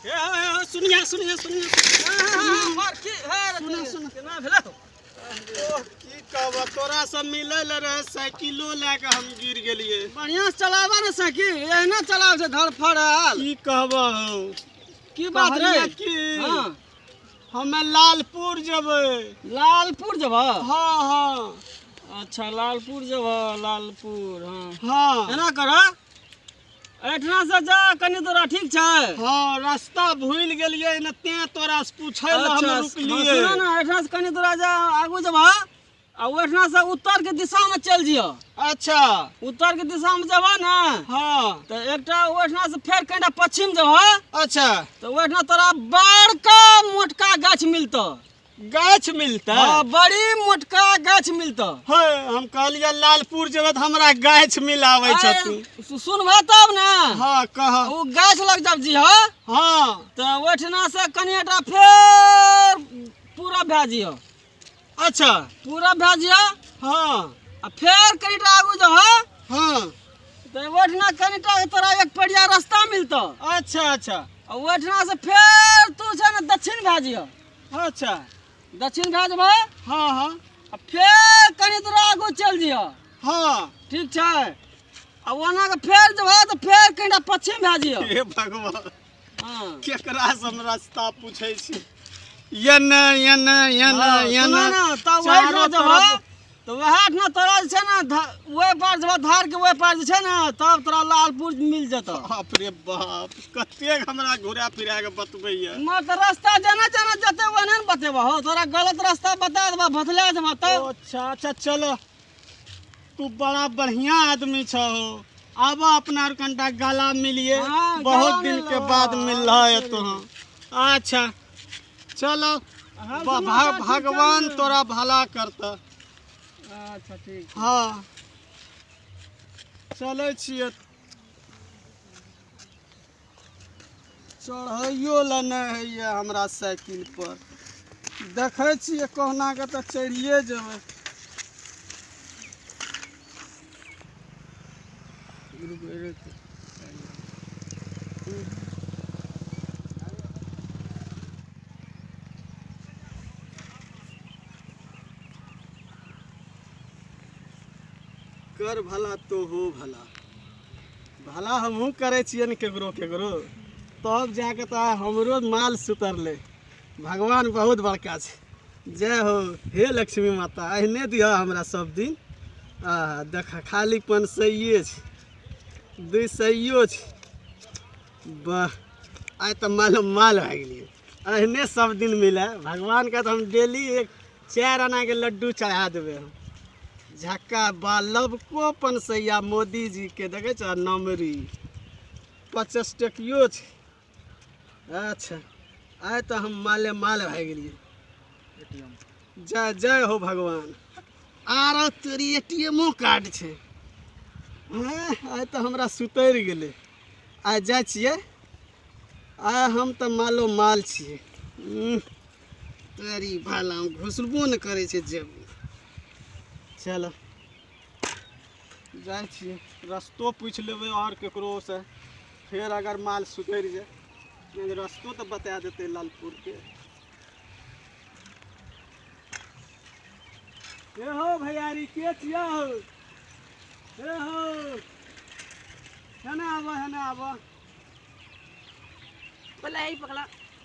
सुनिए सुनिए सुनिए केना भेलै की कहब तोरा सब मिलल रहे साइकिलो लेके हम गिर गेलिए। बढ़िया से चलावा ना साइकिल, एहना चलाव से धड़ फड़ल। की कहब की बात रे? कि हां हमें लालपुर जेबै। लालपुर जेबा? हाँ हाँ अच्छा लालपुर जेबा, लालपुर हां हाँ एना कर, एठना से जा कनी दूरा, ठीक छै? हाँ रास्ता भूल गेलिए न, ते तोरा से पूछे ला हम रुकलिए। सुनो ना, एठना से कनी दूरा जा, आगू जेबा आ ओठना से उत्तर के दिशा में चल जियो। अच्छा उत्तर के दिशा में जेबा ना, हाँ तो एकटा ओठना से फेर कनिटा पश्चिम जेबा, अच्छा तो ओठना तोरा बड़का मोटका गाछ मिलतो। गाछ मिलता? हाँ बड़ी मोटका गाछ मिलतो। है हम कहलिए लालपुर जेबै तो हमरा गाछ मिलावे छथु। सुनबा तब ना। हाँ कह। वो गाछ लग जब जी हाँ तो ओठना से कनिटा फेर पूरा भे जियो। अच्छा पूरा भे जियो हाँ आ फेर कनिटा आगू जो हाँ तो ओठना कनिटा तोरा एक पेड़िया रास्ता मिलतो। अच्छा अच्छा आ ओठना से फेर तू छै ना दक्षिण भे जियो। अच्छा दक्षिण भे जेबा हाँ हाँ आ फेर कनि दूर आगू चल जियो। हाँ ठीक छै? आ ओना के फेर जेबा तो फेर कनिटा पश्चिम भे जियो। हे भगवान हाँ केकरा से हम रास्ता पूछे छी। यने यने यने यने ना तब वही चारों जेबा तरफ। तो वह ना तोरा जे छै ना ओहि पार जेबा, धार के ओहि पार जे छै ना, तब तोरा लालपुर मिल जेतो। बाप रे बाप कतेक हमरा घुरा फिरा के बतबैया। मत रास्ता जाना जाना जते ओने न बतेबा हो, तोरा गलत रास्ता बता देबा, भथला जेबा तब। अच्छा अच्छा चलो, तू बड़ा बढ़िया आदमी छो। अब अपना कनिटा गला मिलिए। हाँ, बहुत गला दिन मिल के रहा, बाद मिल रहा है तो। हाँ। अच्छा चलो, हाँ, समाचार ठीक भगवान चल। तोरा भला करता। अच्छा ठीक। हाँ चले छिए। चढ़ैयो ला नहीं है हमरा साइकिल पर, देखे छिए कहना के तो चढ़िए जेबै। कर भला तो हो भला, भला हमहूँ करे छिए न केकरो केकरो, तब जाके तो हमरो माल सुतरले। भगवान बहुत बड़का छै। जय हो हे लक्ष्मी माता, अहने दिह हमरा सब दिन। देख खाली 500 छै, 200 छै। वाह आइ तो माल भए गेलिए। अहने सब दिन मिले भगवान का, तो हम डेली 4 आना के लड्डू चढ़ा देवे हम। झक्का बालब को 500 मोदी जी के देखे छ नमरी 50 टकियो छै। अच्छा आइ तो हम माले माल भए गेलिए। जय जय हो भगवान। आरो तोरी एटीएमो कार्ड छै। आइ तो हमरा सुतर गेले। आइ जाइ छिए, आइ हम तो मालो माल छिए। तोरी भाला घुसबो न करे छै जेब। चलो जाइ छिए, रस्तो पूछ लेबै और केकरो से, फिर अगर माल सुतर जाए रस्तो तो बता देते लालपुर के। हे हो भैयारी के छिया हो? हे हो हेने आबा। पहले यही पकड़ा।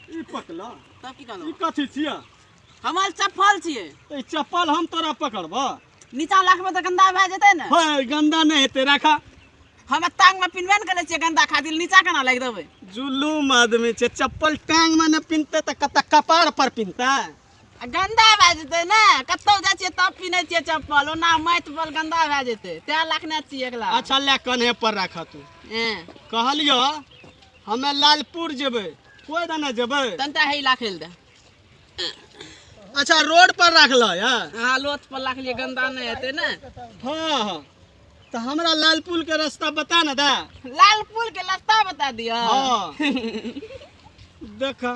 ई पकला तब की कहलो? ई कथी छिया? हमार चप्पल छिए। ई चप्पल हम तोरा पकड़बा? नीचा लाखबे तो गंदा भए जेतै ने। है गंदा नहीं हेते, रखा। हम टांग में पिनबे न करे छिए गंदा खातिर, नीचा केना लाग देबै? जुलूम आदमी छे, चप्पल टांग में न पिनते त कत कपाड़ पर पिनता। गंदा भए जेतै ने, कतौ जाइ छिए तब पिनै छिए चप्पल, ओना माटि पर गंदा भए जेतै, तें लाखने छिए एकला। अच्छा ले कन्हे पर रखा तू। कहलियो हमें लालपुर जेबै, कोई दाना जेबै? तंता है लाखेल दे। अच्छा रोड पर रखलो या? हां लोथ पर लाखलिए, गंदा नहीं हेतै ने। हाँ हाँ तो हमरा लालपुर के रास्ता बता ना दा। लालपुर के रास्ता बता दियो। हाँ देखा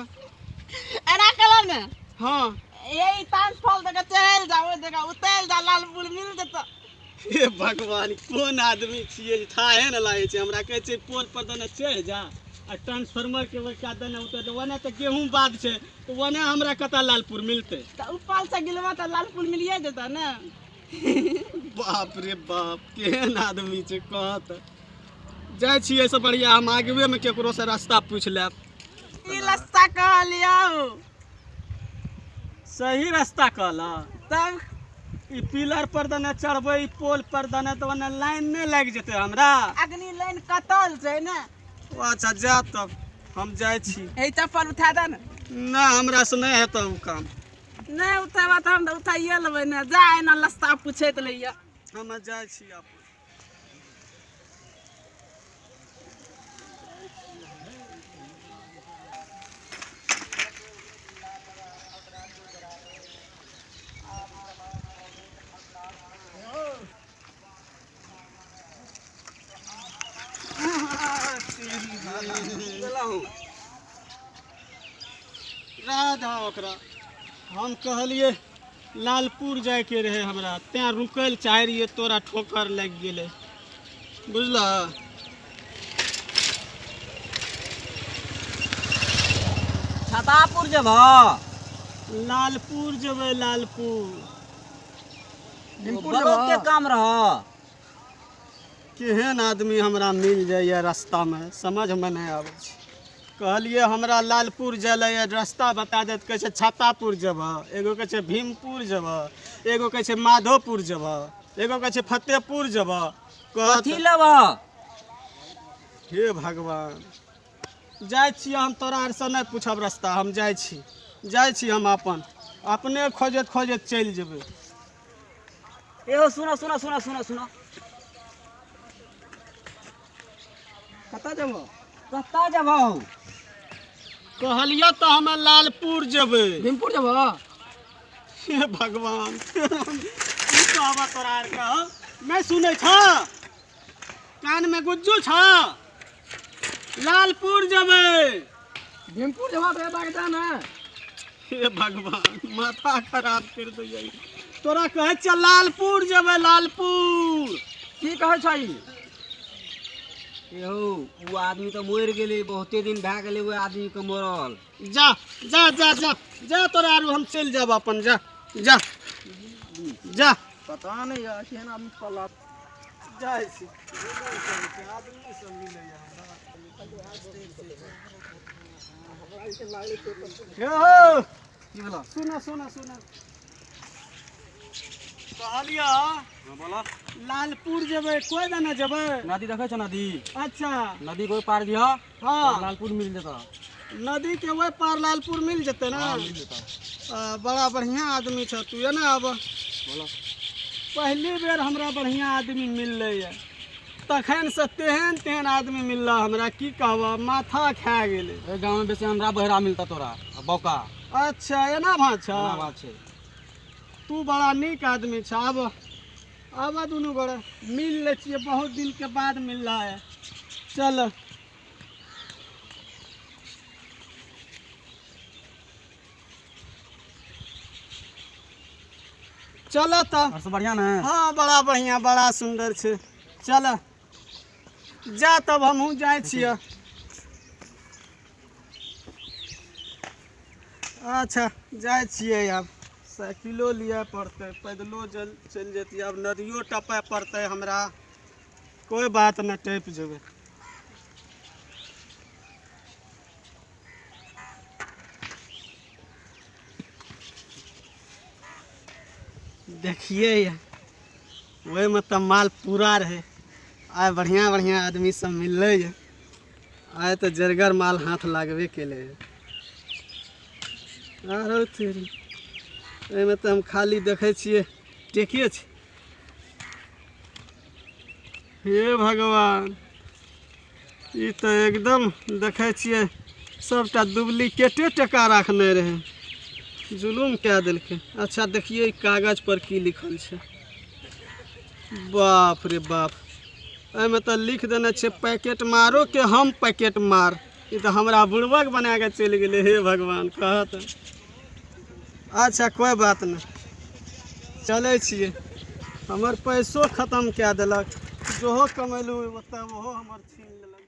एना कलर ने। हाँ यही तान फल देके चल जाओ, देगा उतर जा, लालपुर मिल जेतो। हे भगवान कोन आदमी छिए, थाहे न लागे छै हमरा। कहे छै पोल पर दने चढ़ जा आ ट्रांसफार्मर के क्या देने उतर वने तो गेहूं बाग छे तो वने हमरा कता लालपुर मिलते। तो ऊपर से गिलवा तो लालपुर मिलिए जेता ना। बाप रे बाप केहन आदमी छे कहत। जाय छियै से बढ़िया हम आगुए में केकरो से रास्ता पूछ लेब। ई रास्ता कह लियो सही रास्ता कहला। तब ई पिलर पर दने चढ़बै ई पोल पर दने तो वने लाइन नहीं लग जेते हमरा। अग्नि लाइन कतल छै ना। अच्छा जा तब हम जाय छी। ए चप्पल उठा दे ना हमरा से नहीं हेतौ उ काम। नहीं उठाबा तो हम उठाइए लेबै ना। जा एना रास्ता पूछैत लइया। हम जाय छी अपन। राधा ओकरा हम कहलिए लालपुर जाए के रहे हमरा तें रुकल चाह रहिए तोरा ठोकर लग गेले बुझला। छतापुर जब लालपुर जबे लालपुर के काम रह। केहन आदमी हमरा मिल जाइए रास्ता में समझ में नहीं आवे छै। कहलिए हमरा लालपुर जाए रास्ता बता देत कहै छै छतापुर जेबह, एगो कहै छै भीमपुर जेबह, एगो कहै छै माधोपुर जेबह, एगो कहै छै फतेहपुर जेबह। कथी लेब? हे भगवान जाय छी हम तोरा आर से नहीं पूछब रास्ता। हम जाय छी हम अपने खोजत खोजत चल जेबै। एहो सुनो सुनो सुनो सुनो सुनो कतऽ जेबह? कत्ता जब कहलिए तो हम लालपुर जेबै। भीमपुर जब हे भगवान की कहबा तोरा आर के नहीं सुनै छ? कान में गुज्जू छ? लालपुर जेबै। भीमपुर जब तो ना। हे भगवान माथा खराब कर दिए। तोरा कहै छ लालपुर जेबै लालपुर। की कहै छै? यौ वो आदमी तो मर गेले, बहुते दिन भए गेले वो आदमी के मरल। जा जा जा जा जा तोरा आर हम चल जाब अपन। जा जा जा पता नहीं यार केहन आदमी पला जाय छी। आदमी सब मिलै की बोला? सुना सुना सुना कहलिया बोला लालपुर जेबै कोई दाना जेबै। नदी देखे छ? नदी अच्छा नदी कोई पार दिया हाँ लालपुर मिल जाता। नदी के वही पार लालपुर मिल जेतै ना। मिल जाता। बड़ा बढ़िया आदमी छ तू है ना। अब बोला पहली बेर हमरा बढ़िया आदमी मिललै है। तखन से तेहन तेहन आदमी मिलला हमरा की कहबा माथा खा गेलै। ए गांव में बेसी हमरा बहरा मिलता तोरा बौका। अच्छा एना बात छ? एना बात छै। तू बड़ा नीक आदमी छ। अब दुनू गोरे मिल ले छियै बहुत दिन के बाद मिल रहा है। चल चल तब। और सब बढ़िया ना? हाँ बड़ा बढ़िया बड़ा सुंदर छै। चल जा तब हमहूँ जाय छियै। अच्छा जाय छियै। अब साइकिलो लिए पड़तै पैदलो चल जेतियै। अब नदियो टपय पड़तै हमरा। कोई बात नहीं टप जेबै। देखिए वही में तो माल पूरा रहे। आय बढ़िया बढ़िया आदमी सब मिलले है। आय तो जरगर माल हाथ लागबे केले है। आरो तेरी एहिमे तो हम खाली देखे छिए टेके छै। हे भगवान ई तो एकदम देखे छिए सबटा डुप्लीकेटे टका रखने रहे। जुलूम कह दिलके। अच्छा देखिए ई कागज पर की लिखल छै। बाप रे बाप एहिमे तो लिख देने छै पैकेट मारो के हम पैकेट मार। ई तो हमरा बुड़बक बना के चल गेले। हे भगवान कहत। अच्छा कोई बात नहीं चले छिए। हमर पैसो खत्म कह दिलक। जोहो कमेलू ओतऽ ओहो हमर छीन लेलक।